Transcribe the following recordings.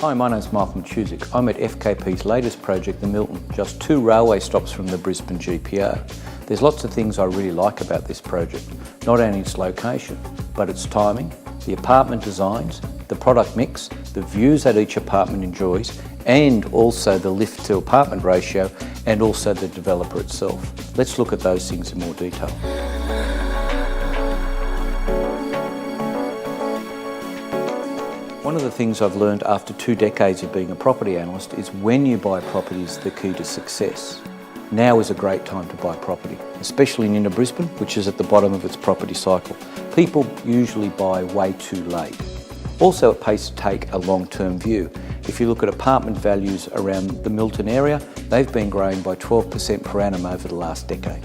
Hi, my name's Matusik. I'm at FKP's latest project, the Milton, just 2 railway stops from the Brisbane GPO. There's lots of things I really like about this project, not only its location, but its timing, the apartment designs, the product mix, the views that each apartment enjoys, and also the lift to apartment ratio, and also the developer itself. Let's look at those things in more detail. One of the things I've learned after 2 decades of being a property analyst is when you buy property is the key to success. Now is a great time to buy property, especially in inner Brisbane, which is at the bottom of its property cycle. People usually buy way too late. Also, it pays to take a long-term view. If you look at apartment values around the Milton area, they've been growing by 12% per annum over the last decade.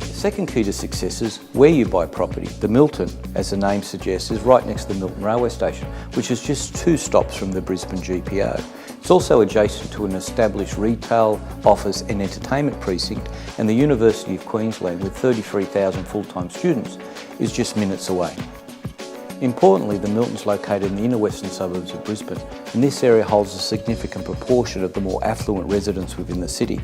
The second key to success is where you buy property. The Milton, as the name suggests, is right next to the Milton railway station, which is just 2 stops from the Brisbane GPO. It's also adjacent to an established retail, office and entertainment precinct, and the University of Queensland, with 33,000 full-time students, is just minutes away. Importantly, the Milton's located in the inner western suburbs of Brisbane, and this area holds a significant proportion of the more affluent residents within the city.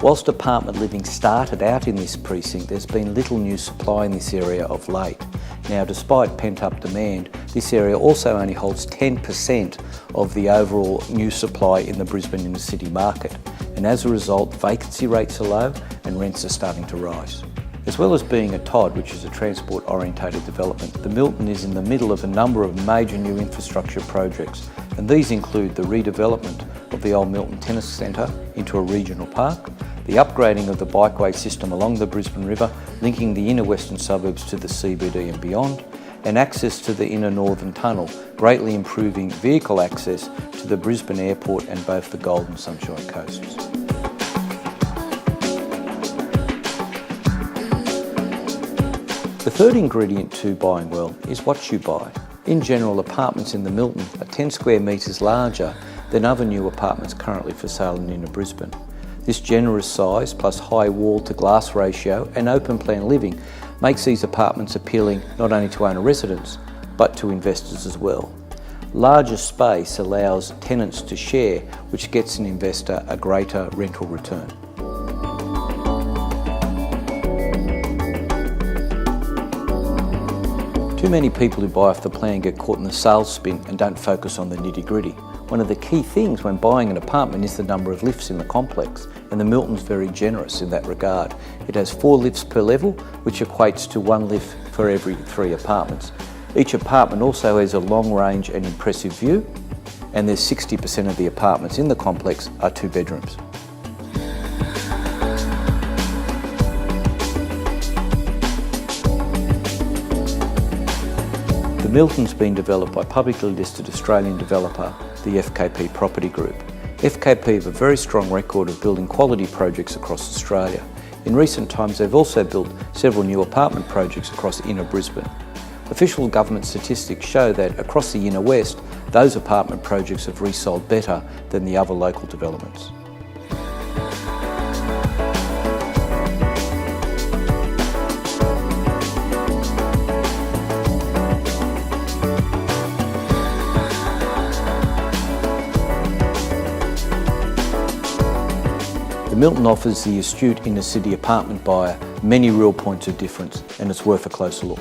Whilst apartment living started out in this precinct, there's been little new supply in this area of late. Now, despite pent-up demand, this area also only holds 10% of the overall new supply in the Brisbane inner city market, and as a result, vacancy rates are low and rents are starting to rise. As well as being a TOD, which is a transport-orientated development, the Milton is in the middle of a number of major new infrastructure projects, and these include the redevelopment of the old Milton Tennis Centre into a regional park, the upgrading of the bikeway system along the Brisbane River, linking the inner western suburbs to the CBD and beyond, and access to the inner northern tunnel, greatly improving vehicle access to the Brisbane Airport and both the Gold and Sunshine coasts. The third ingredient to buying well is what you buy. In general, apartments in the Milton are 10 square metres larger than other new apartments currently for sale in inner Brisbane. This generous size, plus high wall-to-glass ratio and open-plan living, makes these apartments appealing not only to owner residents, but to investors as well. Larger space allows tenants to share, which gets an investor a greater rental return. Too many people who buy off the plan get caught in the sales spin and don't focus on the nitty-gritty. One of the key things when buying an apartment is the number of lifts in the complex, and the Milton's very generous in that regard. It has 4 lifts per level, which equates to 1 lift for every 3 apartments. Each apartment also has a long range and impressive view, and there's 60% of the apartments in the complex are 2 bedrooms. The Milton's been developed by publicly listed Australian developer, the FKP Property Group. FKP have a very strong record of building quality projects across Australia. In recent times, they've also built several new apartment projects across inner Brisbane. Official government statistics show that across the inner west, those apartment projects have resold better than the other local developments. The Milton offers the astute inner city apartment buyer many real points of difference, and it's worth a closer look.